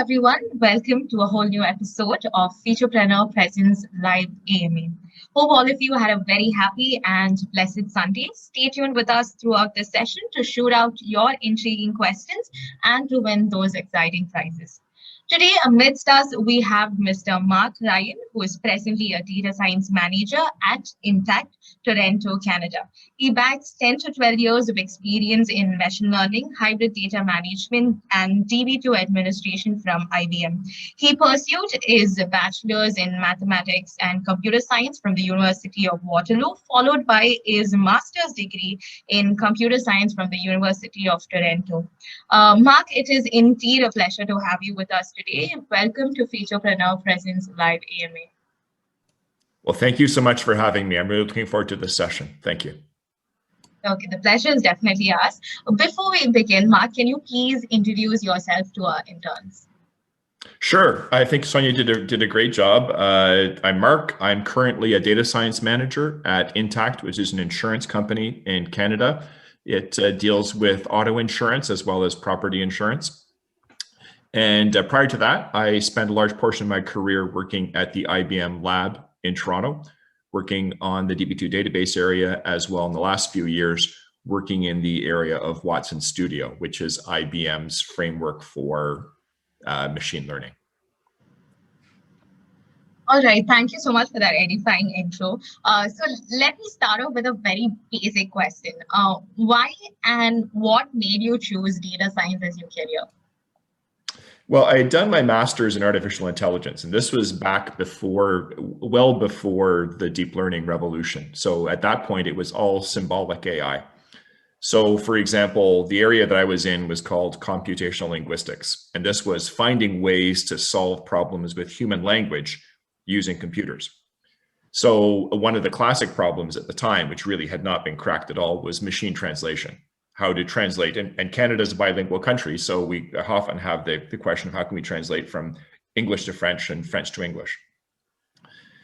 everyone. Welcome to a whole new episode of Featurepreneur Presence Live AMA. Hope all of you had a very happy and blessed Sunday. Stay tuned with us throughout this session to shoot out your intriguing questions and to win those exciting prizes. Today, amidst us, we have Mr. Mark Ryan, who is presently a data science manager at Intact, Toronto, Canada. He backs 10 to 12 years of experience in machine learning, hybrid data management, and DB2 administration from IBM. He pursued his bachelor's in mathematics and computer science from the University of Waterloo, followed by his master's degree in computer science from the University of Toronto. Mark, it is indeed a pleasure to have you with us today. Welcome to Featurepreneur Presence Live AMA. Well, thank you so much for having me. I'm really looking forward to this session. Thank you. Okay, the pleasure is definitely ours. Before we begin, Mark, can you please introduce yourself to our interns? Sure. I think Sonia did a great job. I'm Mark. I'm currently a data science manager at Intact, which is an insurance company in Canada. It deals with auto insurance as well as property insurance. And prior to that, I spent a large portion of my career working at the IBM lab in Toronto, working on the DB2 database area, as well in the last few years, working in the area of Watson Studio, which is IBM's framework for machine learning. All right, thank you so much for that edifying intro. So let me start off with a very basic question. Why and what made you choose data science as your career? Well, I had done my master's in artificial intelligence, and this was back before, well before the deep learning revolution. So at that point, it was all symbolic AI. So for example, the area that I was in was called computational linguistics, and this was finding ways to solve problems with human language using computers. So one of the classic problems at the time, which really had not been cracked at all, was machine translation. How to translate, and Canada is a bilingual country, so we often have the question of how can we translate from English to French and French to English.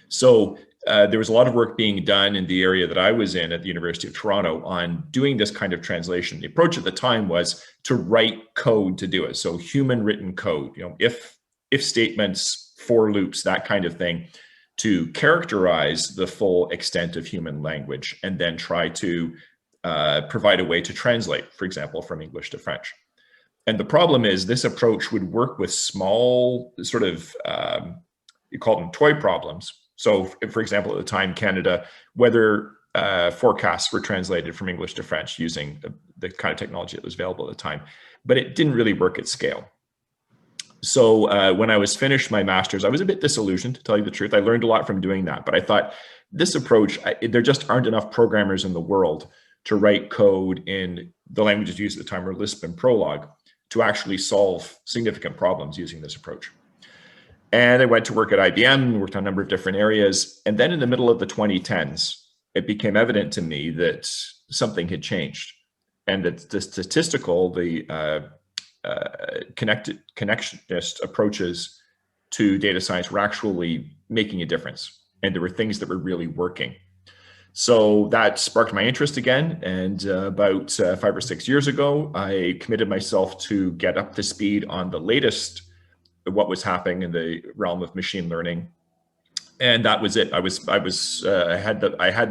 So there was a lot of work being done in the area that I was in at the University of Toronto on doing this kind of translation. The approach at the time was to write code to do it. So human written code, if statements, for loops, that kind of thing, to characterize the full extent of human language and then try to provide a way to translate, for example, from English to French. And the problem is this approach would work with small sort of, you call them toy problems. So for example, at the time, Canada, weather forecasts were translated from English to French using the kind of technology that was available at the time, but it didn't really work at scale. So when I was finished my master's, I was a bit disillusioned, to tell you the truth. I learned a lot from doing that, but I thought this approach, there just aren't enough programmers in the world to write code in the languages used at the time were Lisp and Prolog to actually solve significant problems using this approach. And I went to work at IBM, worked on a number of different areas. And then in the middle of the 2010s, it became evident to me that something had changed and that the connectionist approaches to data science were actually making a difference. And there were things that were really working. So that sparked my interest again. And about 5 or 6 years ago, I committed myself to get up to speed on the latest, what was happening in the realm of machine learning. And that was it. I had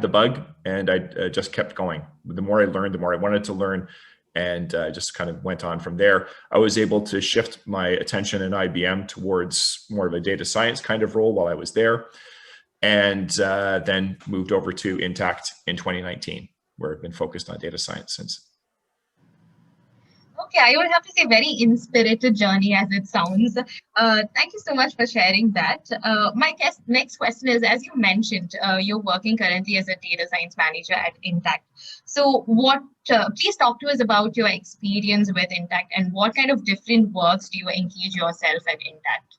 the bug, and I just kept going. The more I learned, the more I wanted to learn, and just kind of went on from there. I was able to shift my attention in IBM towards more of a data science kind of role while I was there. And then moved over to Intact in 2019, where I've been focused on data science since. Okay, I would have to say very inspirited journey as it sounds. Thank you so much for sharing that. My next question is, as you mentioned, you're working currently as a data science manager at Intact. So please talk to us about your experience with Intact and what kind of different works do you engage yourself at Intact?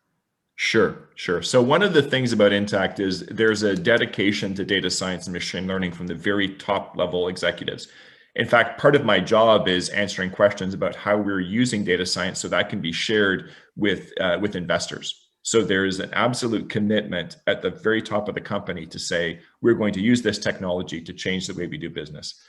Sure. So one of the things about Intact is there's a dedication to data science and machine learning from the very top level executives. In fact, part of my job is answering questions about how we're using data science so that can be shared with investors. So there's an absolute commitment at the very top of the company to say, we're going to use this technology to change the way we do business.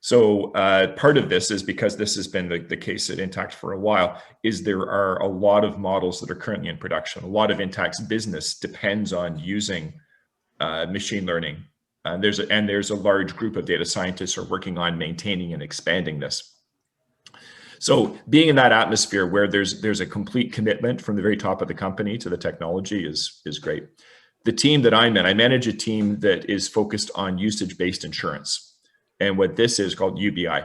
So part of this is because this has been the case at Intact for a while, is there are a lot of models that are currently in production. A lot of Intact's business depends on using machine learning. There's a large group of data scientists who are working on maintaining and expanding this. So being in that atmosphere where there's a complete commitment from the very top of the company to the technology is great. The team that I'm in, I manage a team that is focused on usage-based insurance. And what this is called UBI.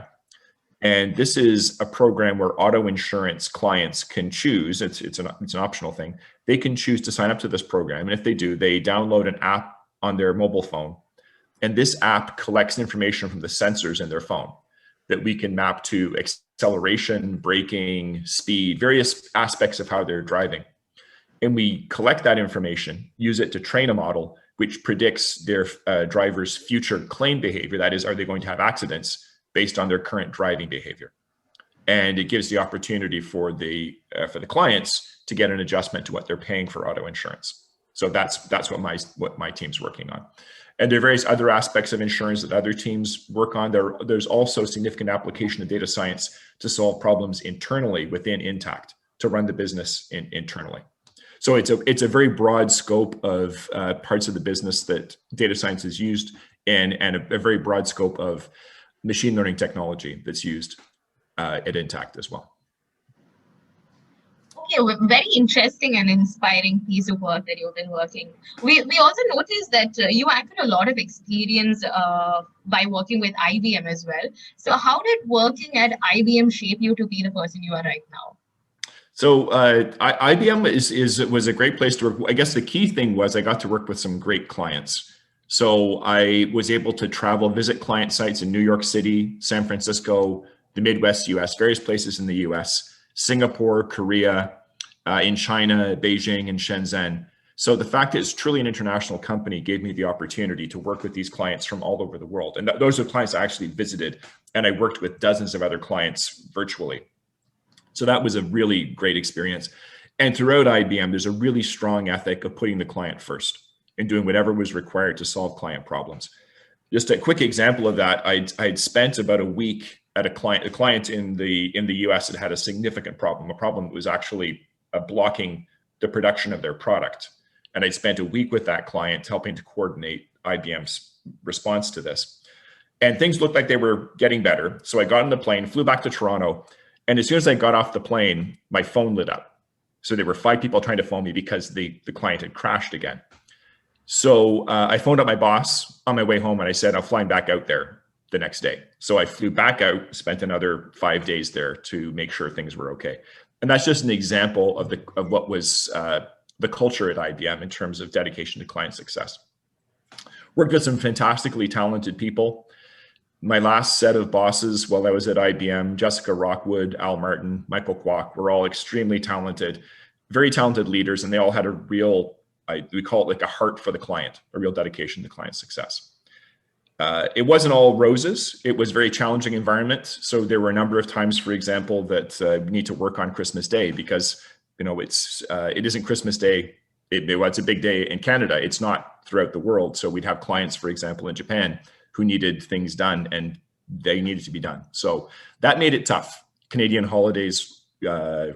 And this is a program where auto insurance clients can choose, it's an optional thing, they can choose to sign up to this program. And if they do, they download an app on their mobile phone. And this app collects information from the sensors in their phone that we can map to acceleration, braking, speed, various aspects of how they're driving. And we collect that information, use it to train a model which predicts their driver's future claim behavior. That is, are they going to have accidents based on their current driving behavior? And it gives the opportunity for the clients to get an adjustment to what they're paying for auto insurance. So that's what my team's working on. And there are various other aspects of insurance that other teams work on. There's also significant application of data science to solve problems internally within Intact, to run the business internally. So it's a very broad scope of parts of the business that data science is used, and a very broad scope of machine learning technology that's used at Intact as well. Okay, well, very interesting and inspiring piece of work that you've been working. We also noticed that you had a lot of experience by working with IBM as well. So how did working at IBM shape you to be the person you are right now? So IBM was a great place to work. I guess the key thing was I got to work with some great clients. So I was able to travel, visit client sites in New York City, San Francisco, the Midwest US, various places in the US, Singapore, Korea, in China, Beijing, and Shenzhen. So the fact that it's truly an international company gave me the opportunity to work with these clients from all over the world. And those are clients I actually visited, and I worked with dozens of other clients virtually. So that was a really great experience. And throughout IBM, there's a really strong ethic of putting the client first and doing whatever was required to solve client problems. Just a quick example of that, I'd spent about a week at a client in the US that had a significant problem. A problem that was actually blocking the production of their product. And I spent a week with that client helping to coordinate IBM's response to this. And things looked like they were getting better. So I got on the plane, flew back to Toronto, and as soon as I got off the plane, my phone lit up. So there were 5 people trying to phone me because the client had crashed again. So I phoned up my boss on my way home, and I said, I'm flying back out there the next day. So I flew back out, spent another 5 days there to make sure things were okay. And that's just an example of what was the culture at IBM in terms of dedication to client success. Worked with some fantastically talented people. My last set of bosses while I was at IBM, Jessica Rockwood, Al Martin, Michael Kwok, were all extremely talented, very talented leaders, and they all had a real, we call it like a heart for the client, a real dedication to client success. It wasn't all roses. It was a very challenging environment. So there were a number of times, for example, that we need to work on Christmas Day because, it isn't Christmas Day. It's a big day in Canada. It's not throughout the world. So we'd have clients, for example, in Japan who needed things done, and they needed to be done. So that made it tough. Canadian holidays,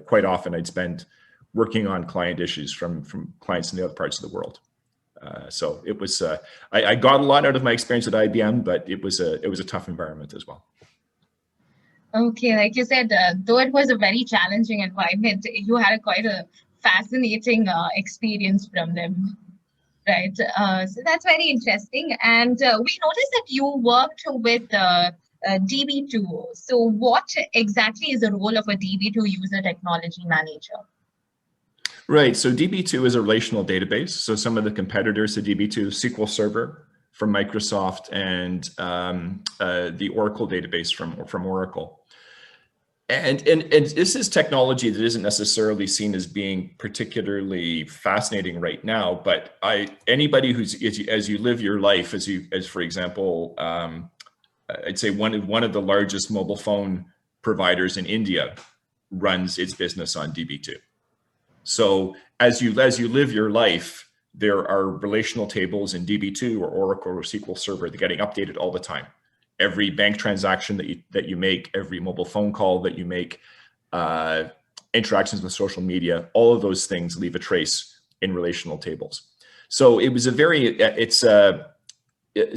quite often I'd spend working on client issues from clients in the other parts of the world. So it was, I got a lot out of my experience at IBM, but it was a tough environment as well. Okay, like you said, though it was a very challenging environment, you had quite a fascinating experience from them. Right. So that's very interesting. And we noticed that you worked with DB2. So what exactly is the role of a DB2 user technology manager? Right. So DB2 is a relational database. So some of the competitors to DB2, SQL Server from Microsoft, and the Oracle database from Oracle. And this is technology that isn't necessarily seen as being particularly fascinating right now, but anybody as you live your life, as for example, I'd say one of the largest mobile phone providers in India runs its business on DB2. So as you live your life, there are relational tables in DB2 or Oracle or SQL Server that are getting updated all the time. every bank transaction that you make, every mobile phone call that you make, interactions with social media, all of those things leave a trace in relational tables. So it was it's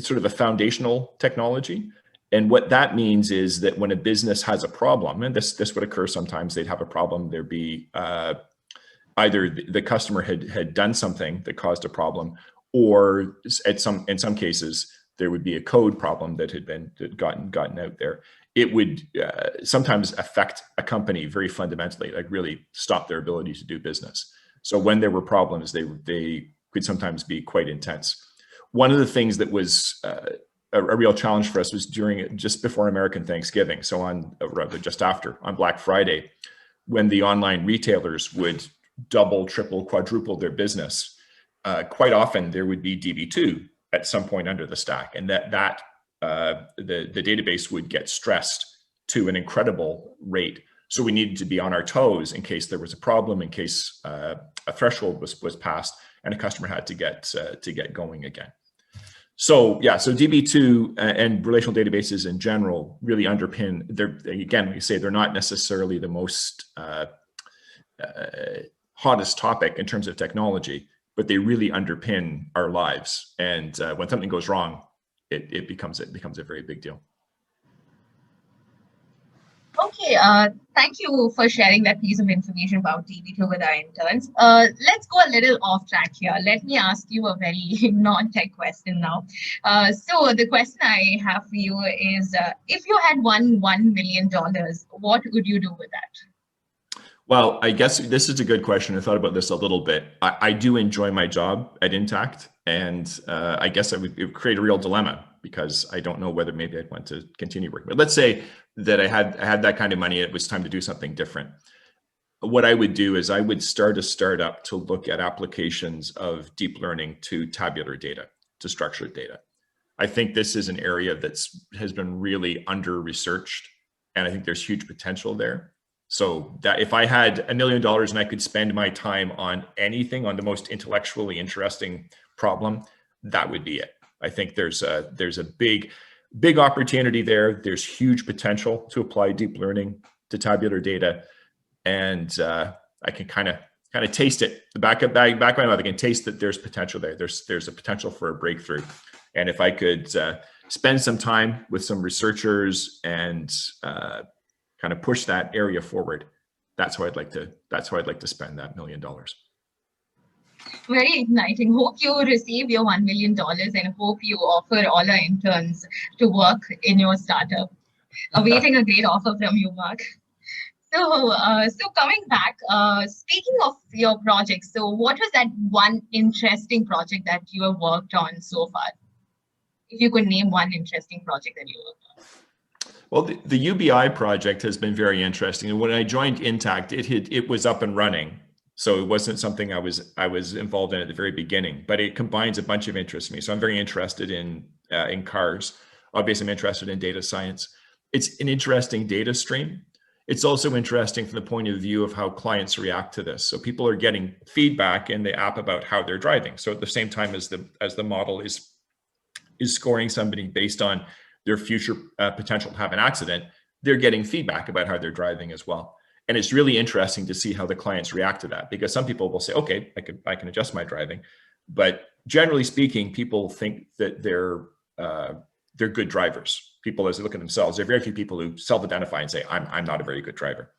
sort of a foundational technology. And what that means is that when a business has a problem, and this would occur sometimes, they'd have a problem, there'd be either the customer had done something that caused a problem, or in some cases, there would be a code problem that had gotten out there. It would sometimes affect a company very fundamentally, like really stop their ability to do business. So when there were problems, they could sometimes be quite intense. One of the things that was a real challenge for us was just before American Thanksgiving. So just after, on Black Friday, when the online retailers would double, triple, quadruple their business, quite often there would be DB2 at some point under the stack, and the database would get stressed to an incredible rate. So we needed to be on our toes in case there was a problem, in case a threshold was passed, and a customer had to get going again. So yeah, so DB2 and relational databases in general really underpin. Again, we say they're not necessarily the most hottest topic in terms of technology, but they really underpin our lives. And when something goes wrong, it becomes a very big deal. Okay, thank you for sharing that piece of information about DB2 with our interns. Let's go a little off track here. Let me ask you a very non-tech question now. So the question I have for you is, if you had won $1 million, what would you do with that? Well, I guess this is a good question. I thought about this a little bit. I do enjoy my job at Intact, and I guess it would create a real dilemma, because I don't know whether maybe I'd want to continue working. But let's say that I had that kind of money, it was time to do something different. What I would do is I would start a startup to look at applications of deep learning to tabular data, to structured data. I think this is an area has been really under-researched, and I think there's huge potential there. So that if I had $1 million and I could spend my time on anything, on the most intellectually interesting problem, that would be it. I think there's a big opportunity there. There's huge potential to apply deep learning to tabular data, and I can kind of taste it. The back of my mouth, I can taste that there's potential there. There's a potential for a breakthrough, and if I could spend some time with some researchers and kind of push that area forward, that's how I'd like to spend that $1 million. Very exciting. Hope you receive your $1 million, and hope you offer all our interns to work in your startup. Awaiting a great offer from you, Mark. So coming back, speaking of your project, so what was that one interesting project that you have worked on so far? If you could name one interesting project that you worked on. Well, the UBI project has been very interesting. And when I joined Intact, it was up and running. So it wasn't something I was involved in at the very beginning, but it combines a bunch of interests in me. So I'm very interested in cars. Obviously, I'm interested in data science. It's an interesting data stream. It's also interesting from the point of view of how clients react to this. So people are getting feedback in the app about how they're driving. So at the same time as the model is scoring somebody based on their future potential to have an accident, they're getting feedback about how they're driving as well. And it's really interesting to see how the clients react to that, because some people will say, okay, I can adjust my driving. But generally speaking, people think that they're good drivers. People, as they look at themselves, there are very few people who self-identify and say, I'm not a very good driver.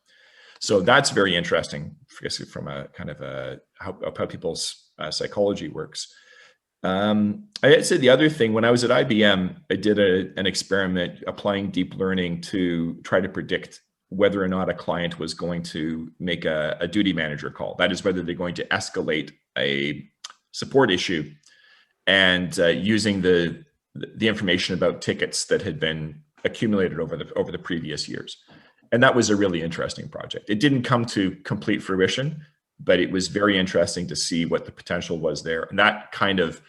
So that's very interesting, I guess, from a kind of how people's psychology works. I'd say the other thing, when I was at IBM, I did an experiment applying deep learning to try to predict whether or not a client was going to make a duty manager call. That is, whether they're going to escalate a support issue, and using the information about tickets that had been accumulated over the previous years. And that was a really interesting project. It didn't come to complete fruition, but it was very interesting to see what the potential was there. And that kind of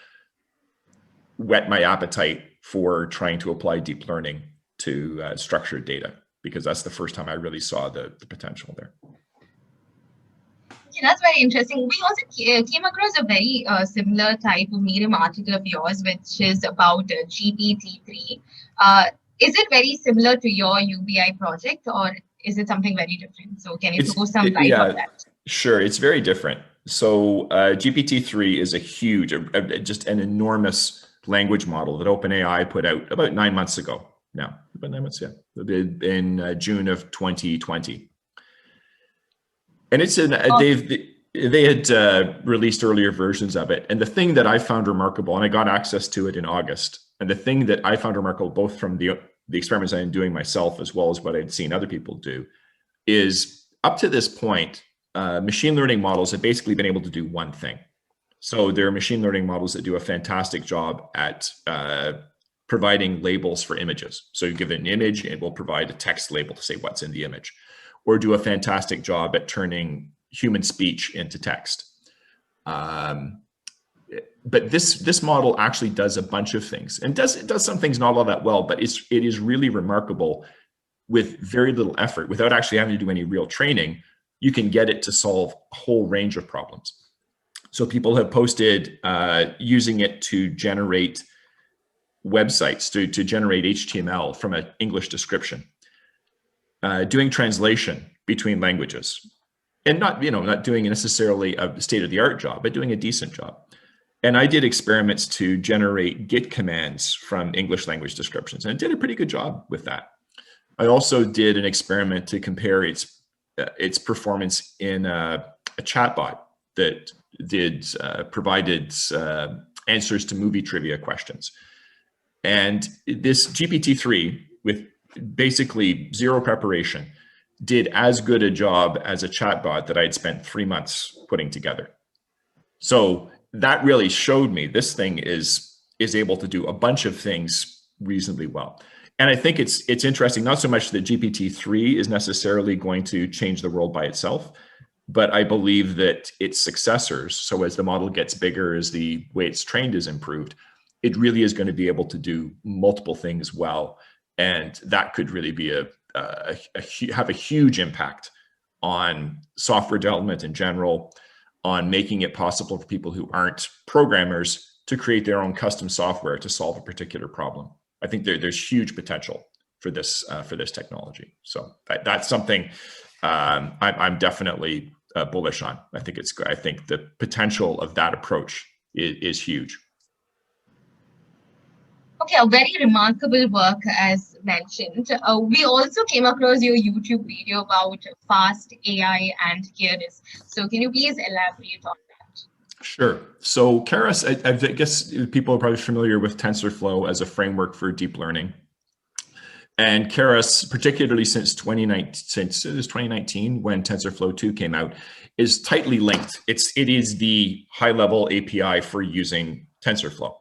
whet my appetite for trying to apply deep learning to structured data, because that's the first time I really saw the potential there. Okay, that's very interesting. We also came across a very similar type of Medium article of yours, which is about GPT-3. Is it very similar to your UBI project, or is it something very different? So can you throw some light on Yeah, that? sure. It's very different. So GPT-3 is a huge, just an enormous language model that OpenAI put out about 9 months ago. Now, about 9 months, yeah, in June of 2020. And it's in they had released earlier versions of it. And the thing that I found remarkable, and I got access to it in August, and the thing that I found remarkable, both from the experiments I'm doing myself as well as what I'd seen other people do, is up to this point, machine learning models have basically been able to do one thing. So there are machine learning models that do a fantastic job at providing labels for images. So you give it an image, it will provide a text label to say what's in the image, or do a fantastic job at turning human speech into text. But this model actually does a bunch of things, and it does some things not all that well, but it is really remarkable. With very little effort, without actually having to do any real training, you can get it to solve a whole range of problems. So people have posted using it to generate websites, to generate HTML from an English description, doing translation between languages, and not doing necessarily a state-of-the-art job, but doing a decent job. And I did experiments to generate Git commands from English language descriptions, and it did a pretty good job with that. I also did an experiment to compare its performance in a chatbot that provided answers to movie trivia questions. And this GPT-3, with basically zero preparation, did as good a job as a chatbot that I had spent 3 months putting together. So that really showed me this thing is able to do a bunch of things reasonably well. And I think it's interesting, not so much that GPT-3 is necessarily going to change the world by itself, but I believe that its successors, so as the model gets bigger, as the way it's trained is improved, it really is going to be able to do multiple things well. And that could really be have a huge impact on software development in general, on making it possible for people who aren't programmers to create their own custom software to solve a particular problem. I think there's huge potential for this technology. So that's something I'm definitely bullish on. I think the potential of that approach is huge. Okay, a very remarkable work as mentioned. We also came across your YouTube video about fast AI and Keras. So can you please elaborate on that? Sure. So Keras, I guess people are probably familiar with TensorFlow as a framework for deep learning. And Keras, particularly since 2019, when TensorFlow 2 came out, is tightly linked. It is the high-level API for using TensorFlow.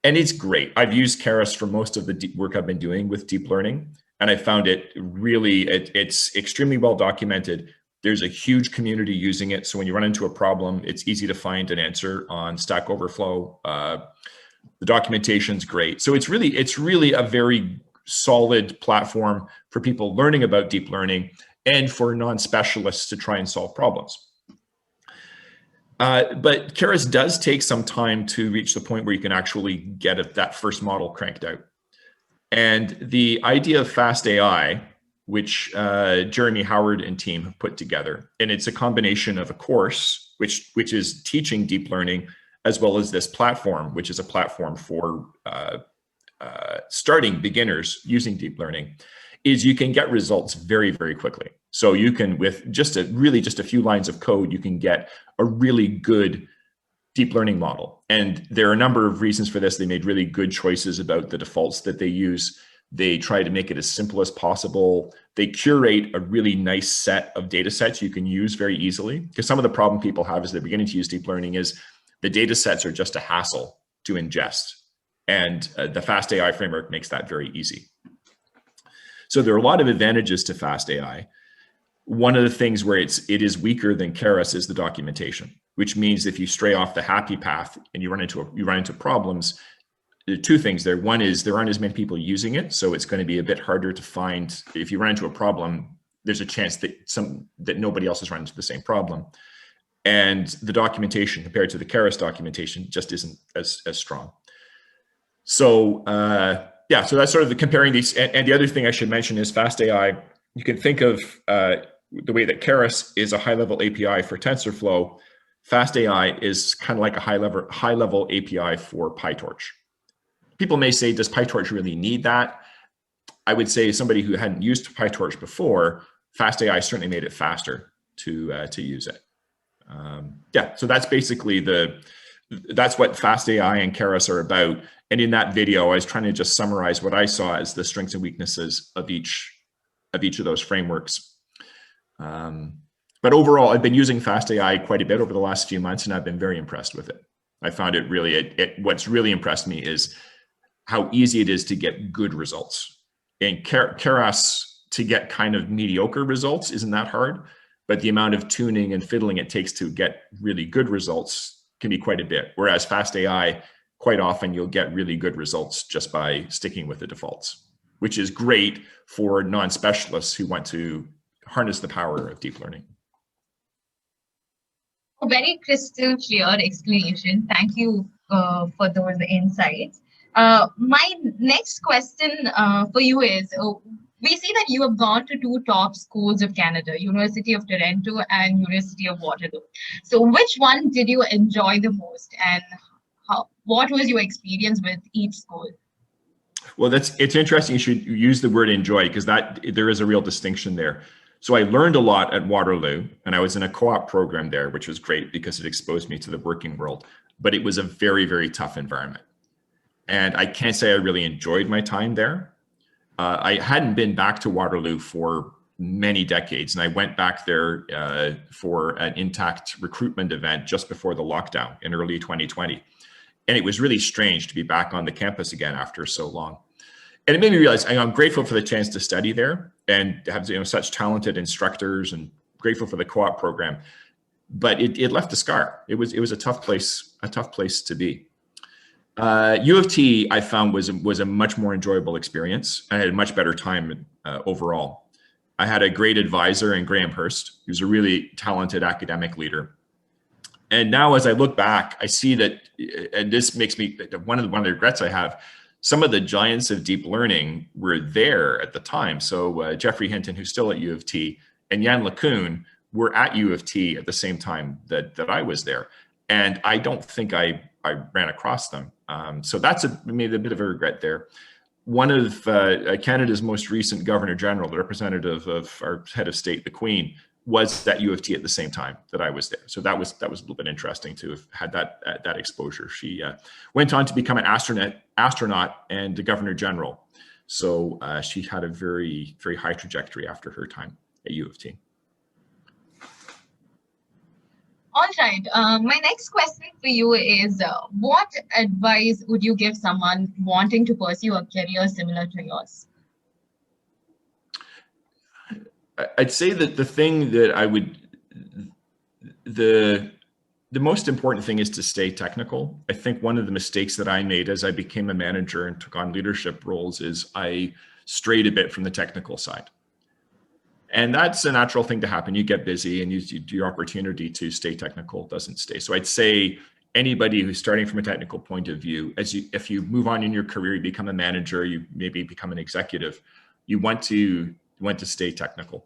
And it's great. I've used Keras for most of the work I've been doing with deep learning, and I found it really, it's extremely well documented. There's a huge community using it. So when you run into a problem, it's easy to find an answer on Stack Overflow. The documentation's great. So it's really a very solid platform for people learning about deep learning and for non-specialists to try and solve problems. But Keras does take some time to reach the point where you can actually get that first model cranked out. And the idea of fast AI, which Jeremy Howard and team have put together, and it's a combination of a course, which is teaching deep learning, as well as this platform, which is a platform for starting beginners using deep learning, is you can get results very, very quickly. So you can, with just a few lines of code, you can get a really good deep learning model. And there are a number of reasons for this. They made really good choices about the defaults that they use. They try to make it as simple as possible. They curate a really nice set of data sets you can use very easily. Because some of the problem people have as they're beginning to use deep learning is the data sets are just a hassle to ingest. And the fast AI framework makes that very easy. So there are a lot of advantages to fast AI. One of the things where it is weaker than Keras is the documentation, which means if you stray off the happy path and you run into problems, there are two things there. One is there aren't as many people using it, so it's going to be a bit harder to find. If you run into a problem, there's a chance that nobody else has run into the same problem. And the documentation compared to the Keras documentation just isn't as strong. So Yeah, so that's sort of the comparing these. And the other thing I should mention is Fast AI. You can think of the way that Keras is a high-level API for TensorFlow. Fast AI is kind of like a high-level API for PyTorch. People may say, does PyTorch really need that? I would say somebody who hadn't used PyTorch before, Fast AI certainly made it faster to use it. Yeah, so that's basically that's what Fast AI and Keras are about. And in that video, I was trying to just summarize what I saw as the strengths and weaknesses of each of those frameworks. But overall, I've been using Fast AI quite a bit over the last few months, and I've been very impressed with it. I found it really, what's really impressed me is how easy it is to get good results. And Keras, to get kind of mediocre results isn't that hard, but the amount of tuning and fiddling it takes to get really good results can be quite a bit. Whereas Fast AI, quite often you'll get really good results just by sticking with the defaults, which is great for non-specialists who want to harness the power of deep learning. A very crystal clear explanation. Thank you for those insights. My next question for you is, we see that you have gone to two top schools of Canada, University of Toronto and University of Waterloo. So which one did you enjoy the most, and what was your experience with each school? Well, it's interesting you should use the word enjoy, because there is a real distinction there. So I learned a lot at Waterloo, and I was in a co-op program there, which was great because it exposed me to the working world, but it was a very, very tough environment. And I can't say I really enjoyed my time there. I hadn't been back to Waterloo for many decades, and I went back there for an Intact recruitment event just before the lockdown in early 2020. And it was really strange to be back on the campus again after so long. And it made me realize I'm grateful for the chance to study there and have such talented instructors, and grateful for the co-op program. But it left a scar. It was a tough place to be. U of T, I found, was a much more enjoyable experience. I had a much better time overall. I had a great advisor in Graham Hurst, who's a really talented academic leader. And now, as I look back, I see that, and this makes me one of the regrets I have. Some of the giants of deep learning were there at the time. So Jeffrey Hinton, who's still at U of T, and Yann LeCun were at U of T at the same time that I was there. And I don't think I ran across them. So that's made a bit of a regret there. One of Canada's most recent Governor General, the representative of our head of state, the Queen, was at U of T at the same time that I was there. So that was a little bit interesting to have had that exposure. She went on to become an astronaut and the Governor General. So she had a very, very high trajectory after her time at U of T. All right. My next question for you is, what advice would you give someone wanting to pursue a career similar to yours? I'd say that the thing that the most important thing is to stay technical. I think one of the mistakes that I made as I became a manager and took on leadership roles is I strayed a bit from the technical side. And that's a natural thing to happen. You get busy, and your opportunity to stay technical doesn't stay. So I'd say anybody who's starting from a technical point of view, if you move on in your career, you become a manager, you maybe become an executive, you want to stay technical.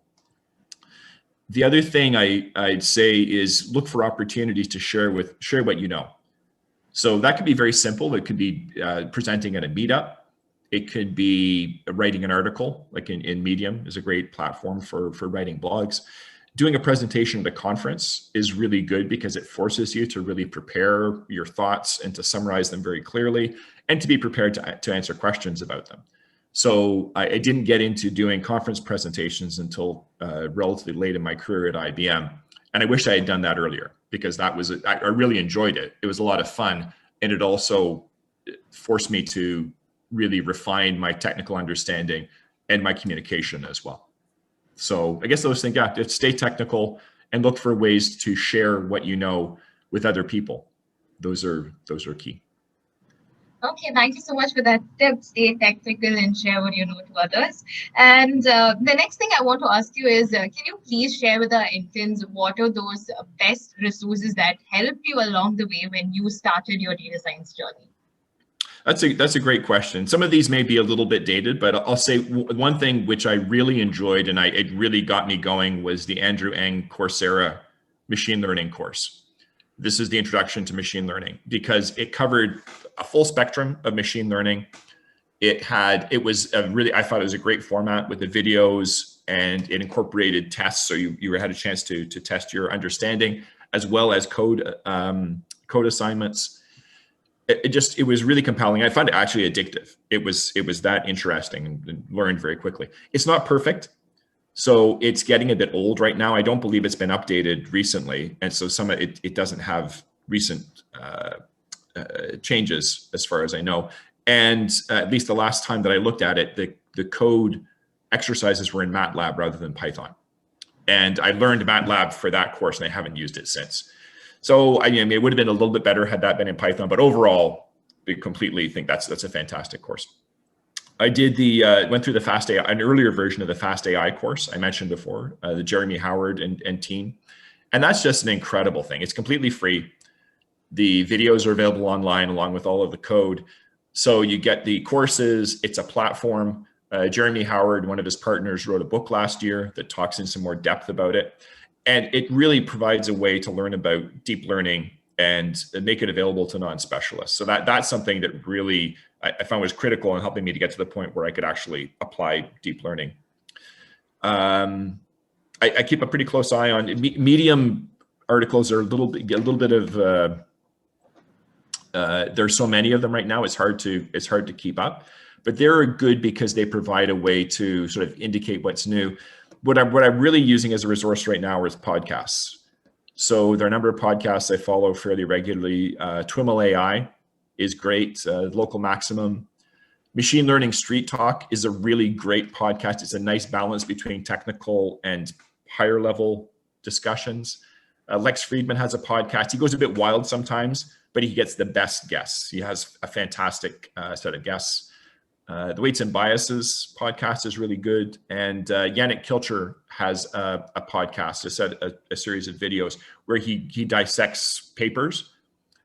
The other thing I'd say is look for opportunities to share what you know. So that could be very simple. It could be presenting at a meetup. It could be writing an article, like in Medium is a great platform for writing blogs. Doing a presentation at a conference is really good because it forces you to really prepare your thoughts and to summarize them very clearly, and to be prepared to answer questions about them. So I didn't get into doing conference presentations until relatively late in my career at IBM. And I wish I had done that earlier, because I really enjoyed it. It was a lot of fun. And it also forced me to really refine my technical understanding and my communication as well. So I guess those things, yeah, stay technical and look for ways to share what you know with other people. Those are key. Okay, thank you so much for that tip. Stay technical and share what you know to others. And the next thing I want to ask you is, can you please share with our interns what are those best resources that helped you along the way when you started your data science journey? That's a great question. Some of these may be a little bit dated, but I'll say one thing which I really enjoyed and it really got me going was the Andrew Ng Coursera machine learning course. This is the introduction to machine learning because it covered a full spectrum of machine learning. I thought it was a great format with the videos, and it incorporated tests. So you had a chance to test your understanding as well as code assignments. It was really compelling. I found it actually addictive. It was that interesting and learned very quickly. It's not perfect. So it's getting a bit old right now. I don't believe it's been updated recently. And so some of it doesn't have recent changes as far as I know. And at least the last time that I looked at it, the code exercises were in MATLAB rather than Python. And I learned MATLAB for that course and I haven't used it since. So it would have been a little bit better had that been in Python, but overall, I completely think that's a fantastic course. I did went through the Fast AI, an earlier version of the Fast AI course I mentioned before, the Jeremy Howard and team. And that's just an incredible thing. It's completely free. The videos are available online along with all of the code. So you get the courses, it's a platform. Jeremy Howard, one of his partners, wrote a book last year that talks in some more depth about it. And it really provides a way to learn about deep learning and make it available to non-specialists. So that's something that really I found was critical in helping me to get to the point where I could actually apply deep learning. I keep a pretty close eye on Medium articles. Are a little bit of there's so many of them right now. It's hard to keep up, but they're good because they provide a way to sort of indicate what's new. What I'm really using as a resource right now is podcasts. So there are a number of podcasts I follow fairly regularly. Twimmel AI is great. Local Maximum. Machine Learning Street Talk is a really great podcast. It's a nice balance between technical and higher level discussions. Lex Friedman has a podcast. He goes a bit wild sometimes, but he gets the best guests. He has a fantastic set of guests. The Weights and Biases podcast is really good. And Yannick Kilcher has a podcast, a series of videos where he dissects papers.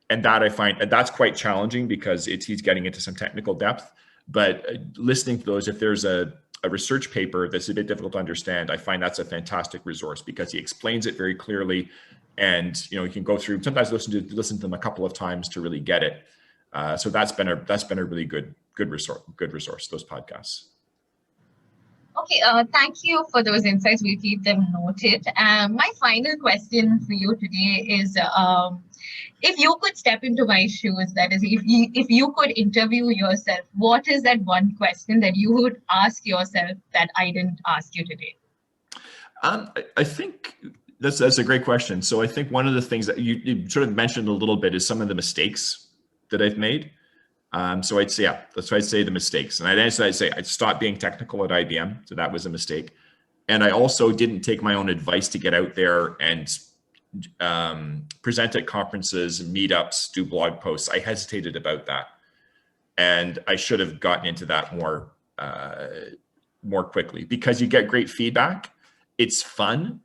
And that I find that's quite challenging because he's getting into some technical depth. But listening to those, if there's a research paper that's a bit difficult to understand, I find that's a fantastic resource because he explains it very clearly. And you can go through, sometimes listen to them a couple of times to really get it. So that's been a really good resource, those podcasts. Okay, thank you for those insights. We'll keep them noted. My final question for you today is, if you could step into my shoes, that is, if you could interview yourself, what is that one question that you would ask yourself that I didn't ask you today? I think that's a great question. So I think one of the things that you sort of mentioned a little bit is some of the mistakes that I've made. So I'd say, that's why I'd say the mistakes. And I'd say I stopped being technical at IBM. So that was a mistake. And I also didn't take my own advice to get out there and present at conferences, meetups, do blog posts. I hesitated about that. And I should have gotten into that more quickly because you get great feedback. It's fun.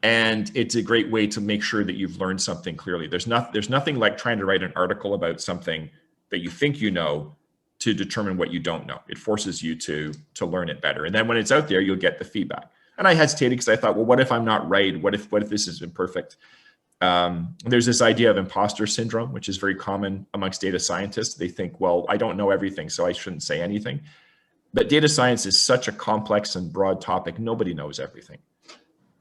And it's a great way to make sure that you've learned something clearly. There's nothing like trying to write an article about something that you think you know to determine what you don't know. It forces you to learn it better. And then when it's out there, you'll get the feedback. And I hesitated because I thought, well, what if I'm not right? What if this is imperfect? There's this idea of imposter syndrome, which is very common amongst data scientists. They think, well, I don't know everything, so I shouldn't say anything. But data science is such a complex and broad topic. Nobody knows everything.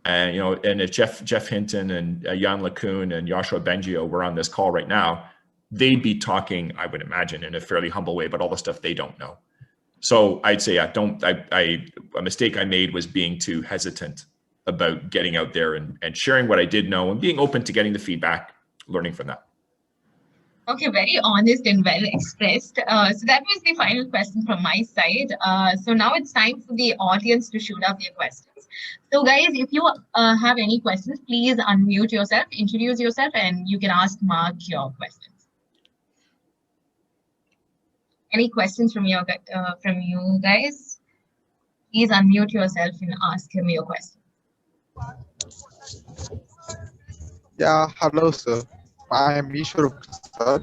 And and if Jeff Hinton and Jan LeCun and Joshua Bengio were on this call right now, they'd be talking, I would imagine, in a fairly humble way, but all the stuff they don't know. So I'd say a mistake I made was being too hesitant about getting out there and sharing what I did know and being open to getting the feedback, learning from that. Okay, very honest and well expressed. So that was the final question from my side. So now it's time for the audience to shoot up their questions. So guys, if you have any questions, please unmute yourself, introduce yourself, and you can ask Mark your questions. Any questions from you guys? Please unmute yourself and ask him your question. Yeah, hello, sir. I am Ishwar, sir.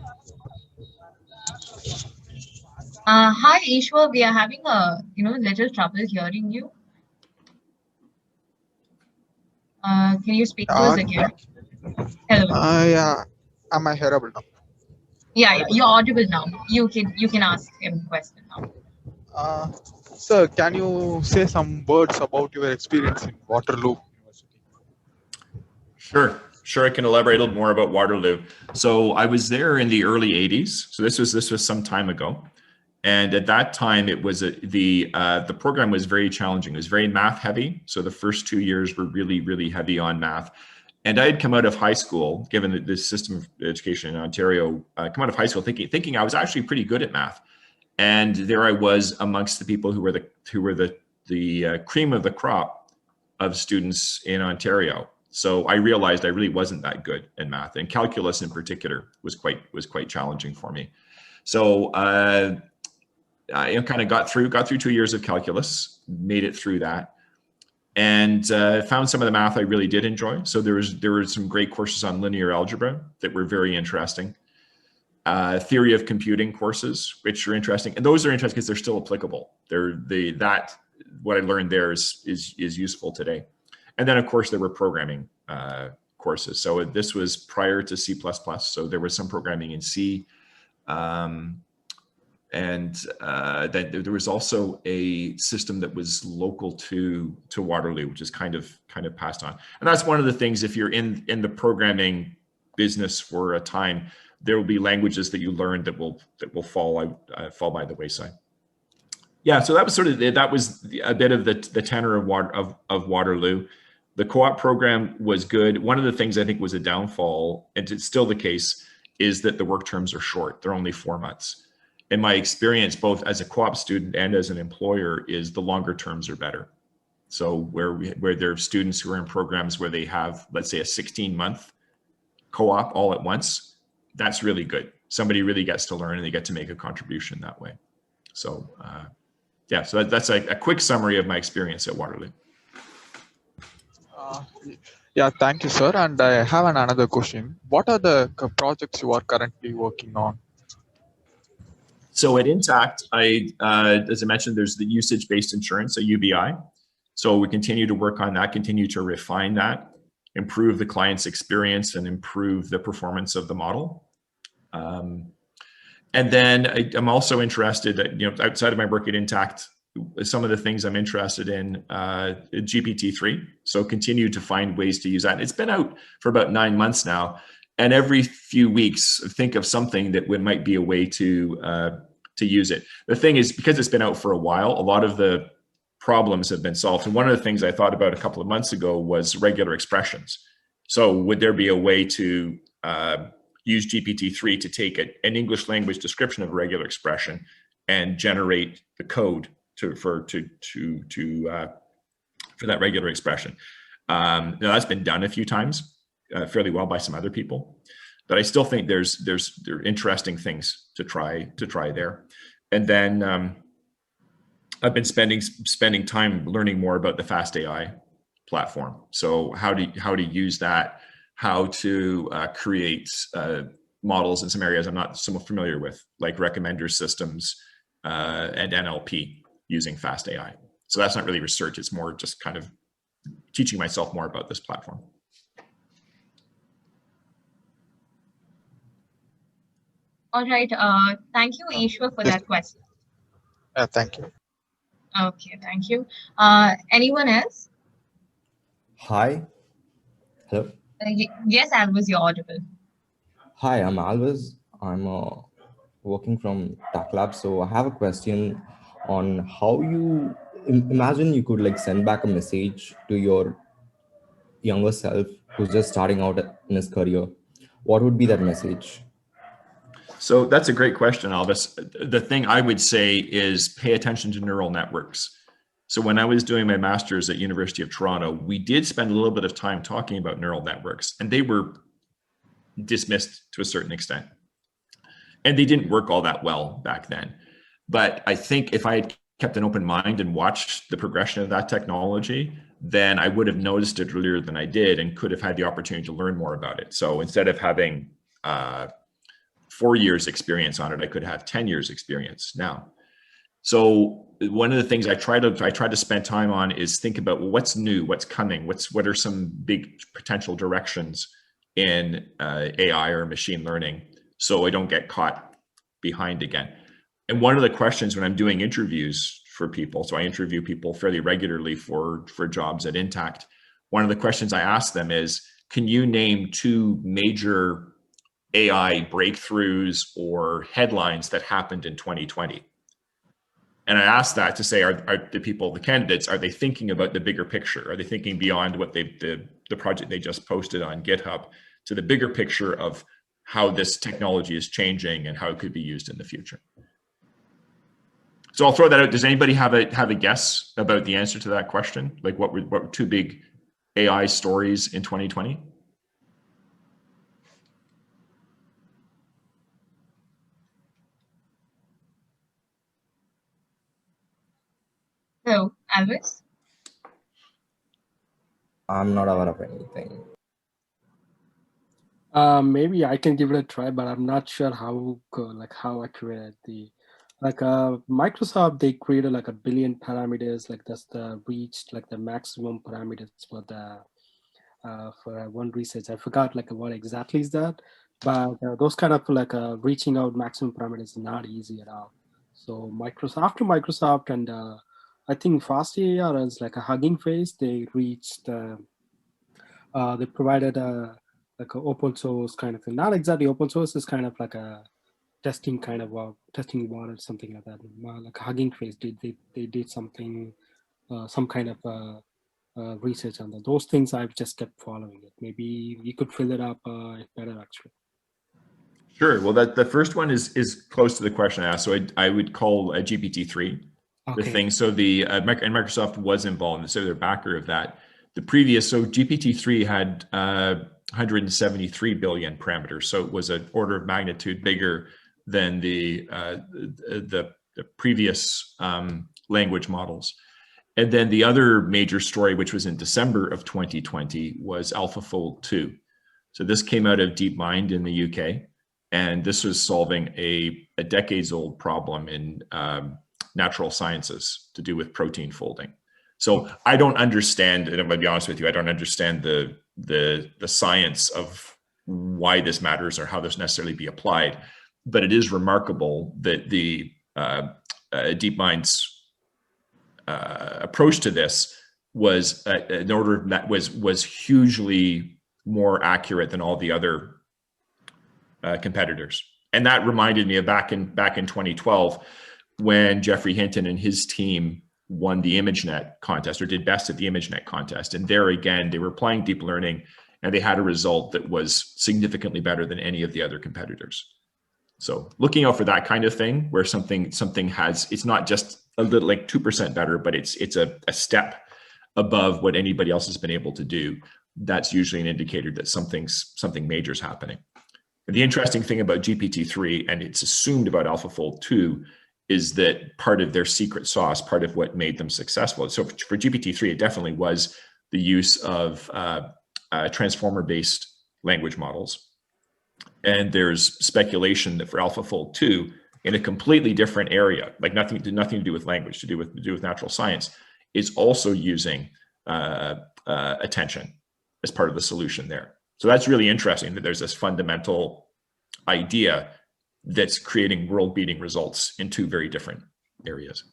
Hi, Ishwar. We are having a little trouble hearing you. Can you speak to us Uh, again? Hello. yeah, am I hearable now? Yeah, yeah. You're audible now. You can ask him a question now. Uh, Sir, can you say some words about your experience in Waterloo University? Sure. I can elaborate a little more about Waterloo. So I was there in the early '80s. So this was some time ago, and at that time it was the program was very challenging. It was very math heavy. So the first 2 years were really heavy on math. And I had come out of high school, given that this system of education in Ontario, come out of high school thinking I was actually pretty good at math. And there I was amongst the people who were the cream of the crop of students in Ontario. So I realized I really wasn't that good in math, and calculus in particular was quite challenging for me. So I kind of got through 2 years of calculus, made it through that, and found some of the math I really did enjoy. So there were some great courses on linear algebra that were very interesting. Theory of computing courses, which are interesting, and those are interesting because they're still applicable. What I learned there is useful today. And then of course there were programming courses. So this was prior to C++. So there was some programming in C. And then there was also a system that was local to Waterloo, which is kind of passed on. And that's one of the things, if you're in the programming business for a time, there will be languages that you learn that will fall by the wayside. Yeah, so that was a bit of the tenor of Waterloo. The co-op program was good. One of the things I think was a downfall, and it's still the case, is that the work terms are short. They're only 4 months. In my experience, both as a co-op student and as an employer, is the longer terms are better. So where there are students who are in programs where they have, let's say, a 16-month co-op all at once, that's really good. Somebody really gets to learn and they get to make a contribution that way. So yeah, so that's a quick summary of my experience at Waterloo. Uh, yeah, thank you, sir. And I have another question. What are the projects you are currently working on? So at Intact, as I mentioned, there's the usage-based insurance, a UBI. So we continue to work on that, continue to refine that, improve the client's experience, and improve the performance of the model. And then I'm also interested, outside of my work at Intact, some of the things I'm interested in, GPT-3. So continue to find ways to use that. It's been out for about 9 months now. And every few weeks, think of something that might be a way to use it. The thing is, because it's been out for a while, a lot of the problems have been solved. And one of the things I thought about a couple of months ago was regular expressions. So would there be a way to use GPT-3 to take an English language description of a regular expression and generate the code for that regular expression? Now that's been done a few times fairly well by some other people, but I still think there are interesting things to try there. And then I've been spending time learning more about the Fast AI platform. So how to use that, how to create models in some areas I'm not so familiar with, like recommender systems and NLP using Fast AI. So that's not really research; it's more just kind of teaching myself more about this platform. All right. Thank you, Ishwar, for Yes. that question. Thank you. Okay, thank you. Anyone else? Hi. Hello. Yes, Alvis, you're audible. Hi, I'm Alvis. I'm working from Tech Lab. So I have a question on how you imagine you could like send back a message to your younger self who's just starting out in his career. What would be that message? So that's a great question, Alvis. The thing I would say is pay attention to neural networks. So when I was doing my master's at University of Toronto, we did spend a little bit of time talking about neural networks, and they were dismissed to a certain extent. And they didn't work all that well back then. But I think if I had kept an open mind and watched the progression of that technology, then I would have noticed it earlier than I did and could have had the opportunity to learn more about it. So instead of having 4 years experience on it, I could have 10 years experience now. So one of the things I try to spend time on is think about, well, what's new, what's coming, what are some big potential directions in AI or machine learning, so I don't get caught behind again. And one of the questions when I'm doing interviews for people, so I interview people fairly regularly for jobs at Intact, one of the questions I ask them is, can you name 2 major AI breakthroughs or headlines that happened in 2020? And I ask that to say, are the people, the candidates, are they thinking about the bigger picture? Are they thinking beyond what the project they just posted on GitHub to the bigger picture of how this technology is changing and how it could be used in the future? So I'll throw that out. Does anybody have a guess about the answer to that question? Like what were 2 big AI stories in 2020? So, Alvis? I'm not aware of anything. Maybe I can give it a try, but I'm not sure how accurate Microsoft, they created like 1 billion parameters, like that's the reached like the maximum parameters for the for one research. I forgot like what exactly is that, but those kind of like reaching out maximum parameters is not easy at all. So Microsoft and I think Fast AR is like a Hugging Face. They reached they provided a like an open source kind of thing. Not exactly open source, is kind of like a testing kind of testing water, something like that. Like Hugging Face they did something, some kind of research on that. Those things I've just kept following it. Maybe you could fill it up better actually. Sure. Well, the first one is close to the question I asked. So I would call GPT-3 the thing. So and Microsoft was involved, so they're backer of that. The previous, so GPT-3 had 173 billion parameters. So it was an order of magnitude bigger than the previous language models. And then the other major story, which was in December of 2020, was AlphaFold 2. So this came out of DeepMind in the UK, and this was solving a decades-old problem in natural sciences to do with protein folding. So I don't understand, and I'm going to be honest with you, I don't understand the science of why this matters or how this necessarily be applied, but it is remarkable that the DeepMind's approach to this was an order that was hugely more accurate than all the other competitors. And that reminded me of back in 2012 when Geoffrey Hinton and his team won the ImageNet contest, or did best at the ImageNet contest. And there again, they were applying deep learning and they had a result that was significantly better than any of the other competitors. So looking out for that kind of thing, where something has, it's not just a little like 2% better, but it's a step above what anybody else has been able to do. That's usually an indicator that something major is happening. And the interesting thing about GPT-3, and it's assumed about AlphaFold 2, is that part of their secret sauce, part of what made them successful. So for GPT-3, it definitely was the use of transformer-based language models. And there's speculation that for AlphaFold 2, in a completely different area, like nothing to do with language, to do with natural science, is also using attention as part of the solution there. So that's really interesting that there's this fundamental idea that's creating world-beating results in 2 very different areas.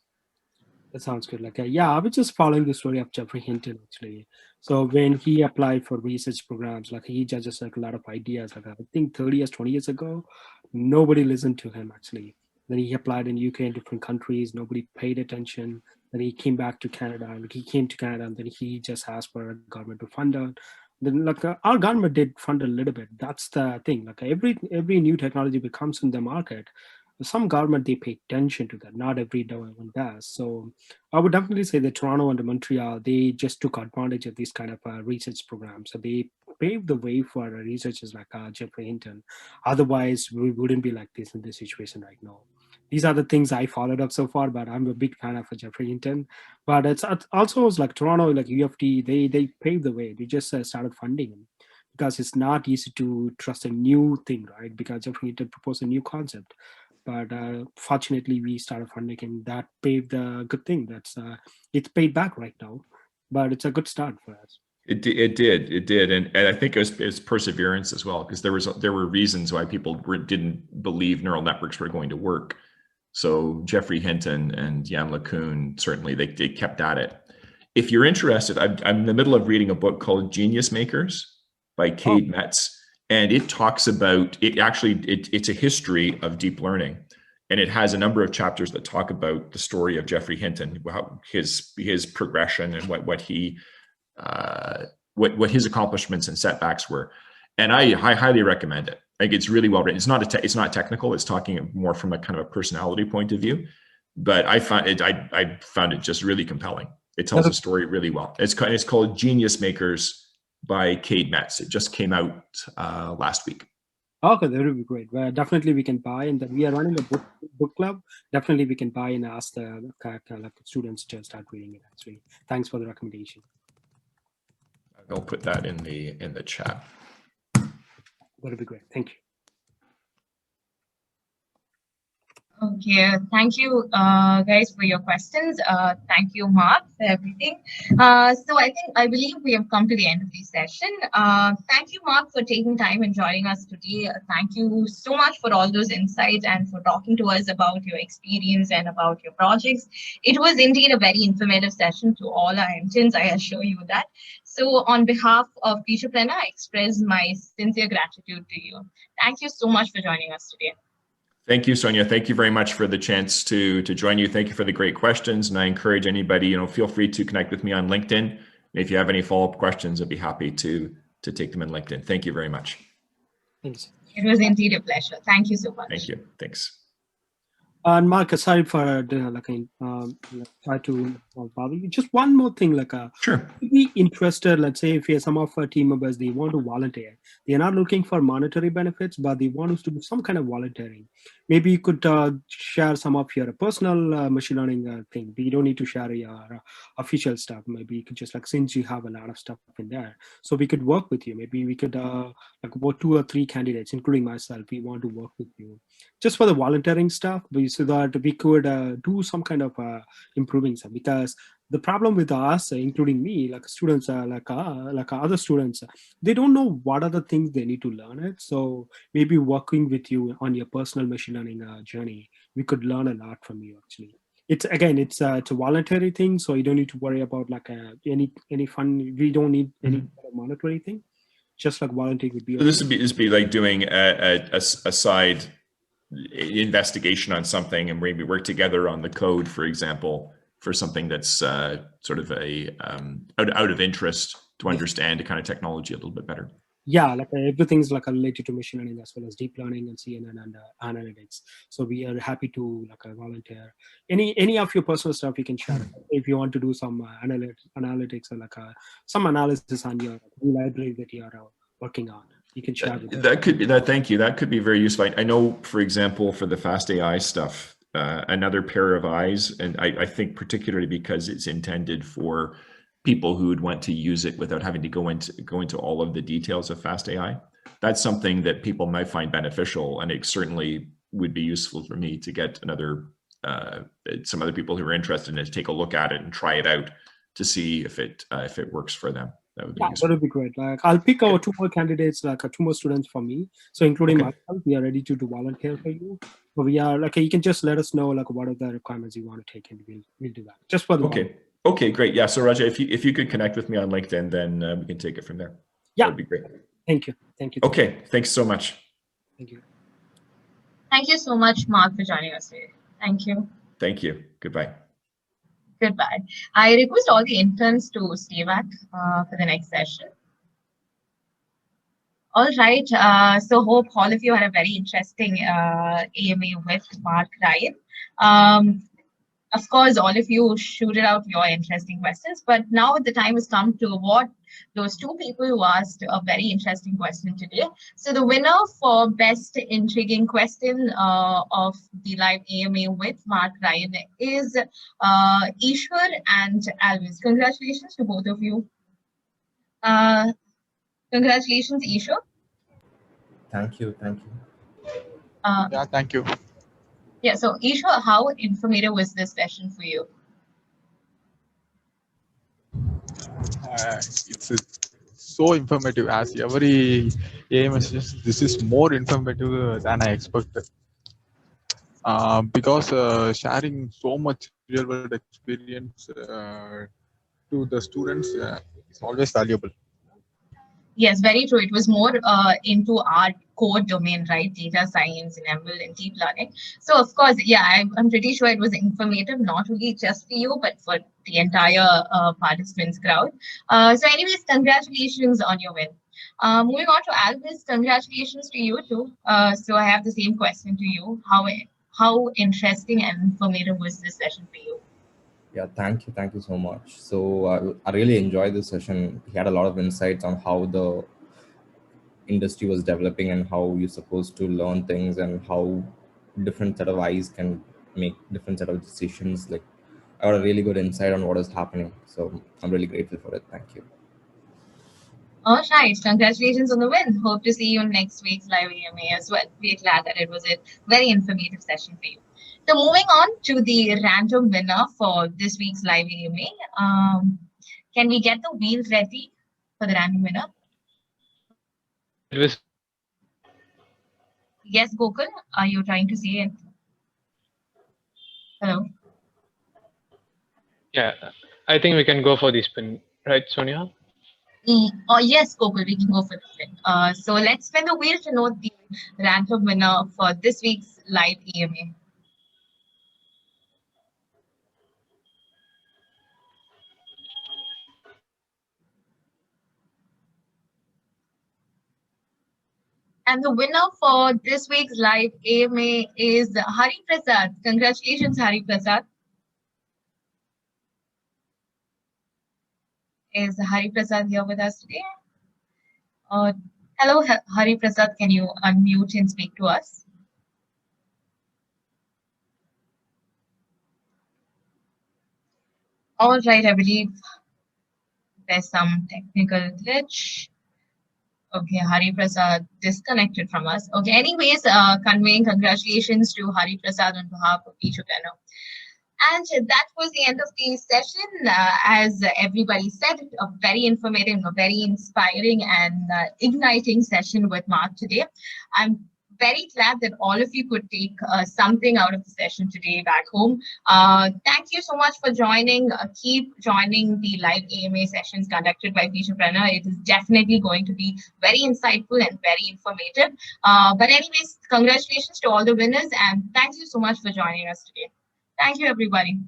That sounds good. Like, yeah, I was just following the story of Geoffrey Hinton actually. So when he applied for research programs, like he judges like a lot of ideas. Like I think 30 years, 20 years ago, nobody listened to him actually. Then he applied in UK and different countries. Nobody paid attention. Then he came back to Canada. Like he came to Canada, and then he just asked for a government to fund it. Then like our government did fund a little bit. That's the thing. Like every new technology that comes in the market, some government, they pay attention to that. Not every one does. So I would definitely say that Toronto and Montreal, they just took advantage of these kind of research programs. So they paved the way for researchers like Geoffrey Hinton. Otherwise, we wouldn't be like this in this situation right now. These are the things I followed up so far, but I'm a big fan of Geoffrey Hinton. But it's also like Toronto, like UFT, they paved the way. They just started funding him because it's not easy to trust a new thing, right? Because Geoffrey Hinton proposed a new concept. but fortunately we started funding, and that paved a good thing. That's it's paid back right now, but it's a good start for us. It did, and I think it was perseverance as well, because there were reasons why people didn't believe neural networks were going to work. So Jeffrey Hinton and Jan LeCun, certainly they kept at it. If you're interested, I'm in the middle of reading a book called Genius Makers by Cade Metz, and it talks about it. Actually, it's a history of deep learning, and it has a number of chapters that talk about the story of Jeffrey Hinton, his progression, and what his accomplishments and setbacks were. And I highly recommend it. Like, it's really well written. It's not technical. It's talking more from a kind of a personality point of view, but I found it just really compelling. It tells the story really well. It's called Genius Makers by Cade Metz. It just came out last week. Okay, that would be great. Well, definitely we can buy, and we are running a book club. Definitely we can buy and ask the students to start reading it. Actually, thanks for the recommendation. I'll put that in the chat. That would be great. Thank you. Okay, thank you guys for your questions. Thank you, Mark, for everything. So I believe we have come to the end of the session. Thank you, Mark, for taking time and joining us today. Thank you so much for all those insights and for talking to us about your experience and about your projects. It was indeed a very informative session to all our interns, I assure you that. So on behalf of Featurepreneur, I express my sincere gratitude to you. Thank you so much for joining us today. Thank you, Sonia. Thank you very much for the chance to join you. Thank you for the great questions. And I encourage anybody, feel free to connect with me on LinkedIn. And if you have any follow-up questions, I'd be happy to take them in LinkedIn. Thank you very much. Thanks. It was indeed a pleasure. Thank you so much. Thank you. Thanks. And Mark, sorry for try to bother you. Just one more thing, Sure. Be interested. Let's say if some of our team members, they want to volunteer. They are not looking for monetary benefits, but they want us to do some kind of volunteering. Maybe you could share some of your personal machine learning thing. You don't need to share your official stuff. Maybe you could just since you have a lot of stuff in there, so we could work with you. Maybe we could about 2 or 3 candidates, including myself. We want to work with you just for the volunteering stuff, so that we could do some kind of improving stuff. Because the problem with us, including me, students, other students, they don't know what are the things they need to learn it. So maybe working with you on your personal machine learning journey, we could learn a lot from you. Actually, it's a voluntary thing, so you don't need to worry about any fun. We don't need any monetary thing. Just volunteering would be. So this would be like doing a side investigation on something, and maybe work together on the code, for example, for something that's sort of out of interest to understand the kind of technology a little bit better. Yeah, everything's related to machine learning as well as deep learning and CNN and analytics. So we are happy to volunteer. Any of your personal stuff you can share. If you want to do some analytics or some analysis on your library that you are working on, you can share. That could be that. Thank you. That could be very useful. I know, for example, for the fast AI stuff, another pair of eyes, and I think particularly because it's intended for people who would want to use it without having to go into all of the details of fast AI. That's something that people might find beneficial, and it certainly would be useful for me to get some other people who are interested in it to take a look at it and try it out to see if it works for them. That would be useful. That would be great. I'll pick our 2 more candidates, 2 more students for me. So including myself, we are ready to volunteer for you. But we are you can just let us know what are the requirements you want to take, and we'll do that just for the Okay, great. Yeah. So Raja, if you could connect with me on LinkedIn, then we can take it from there. Yeah, that'd be great. Thank you. Thank you. Okay. Thanks so much. Thank you. Thank you so much, Mark, for joining us today. Thank you. Thank you. Goodbye. Goodbye. I request all the interns to stay back for the next session. All right. So hope all of you had a very interesting AMA with Mark Ryan. Of course, all of you shooted out your interesting questions, but now the time has come to award those 2 people who asked a very interesting question today. So the winner for best intriguing question of the live AMA with Mark Ryan is Ishwar and Alvis. Congratulations to both of you. Congratulations, Ishwar. Thank you. Yeah, thank you. Yeah, so Ishwa, how informative was this session for you? It's so informative. As every AMS session, this is more informative than I expected. Because sharing so much real world experience to the students is always valuable. Yes, very true. It was more into our core domain, right? Data science and ML and deep learning. So, of course, yeah, I'm pretty sure it was informative, not only just for you, but for the entire participants crowd. So, anyways, congratulations on your win. Moving on to Albus, congratulations to you too. So, I have the same question to you. How interesting and informative was this session for you? Yeah, thank you so much. So I really enjoyed this session. He had a lot of insights on how the industry was developing and how you're supposed to learn things and how different set of eyes can make different set of decisions. Like, I got a really good insight on what is happening. So I'm really grateful for it. Thank you. All right, congratulations on the win. Hope to see you in next week's live AMA as well. We're glad that it was a very informative session for you. So moving on to the random winner for this week's live AMA. Can we get the wheel ready for the random winner? Yes, Gokul, are you trying to see it? Hello? Yeah, I think we can go for the spin, right, Sonia? Oh, yes, Gokul, we can go for the spin. So let's spin the wheel to know the random winner for this week's live AMA. And the winner for this week's live AMA is Hari Prasad. Congratulations, Hari Prasad. Is Hari Prasad here with us today? Hello, Hari Prasad. Can you unmute and speak to us? All right, I believe there's some technical glitch. Okay, Hari Prasad disconnected from us. Okay, anyways, conveying congratulations to Hari Prasad on behalf of Featurepreneur. And that was the end of the session. As everybody said, a very informative, a very inspiring and igniting session with Mark today. I'm very glad that all of you could take something out of the session today back home. Thank you so much for joining. Keep joining the live AMA sessions conducted by Featurepreneur. It is definitely going to be very insightful and very informative. But anyways, congratulations to all the winners and thank you so much for joining us today. Thank you, everybody.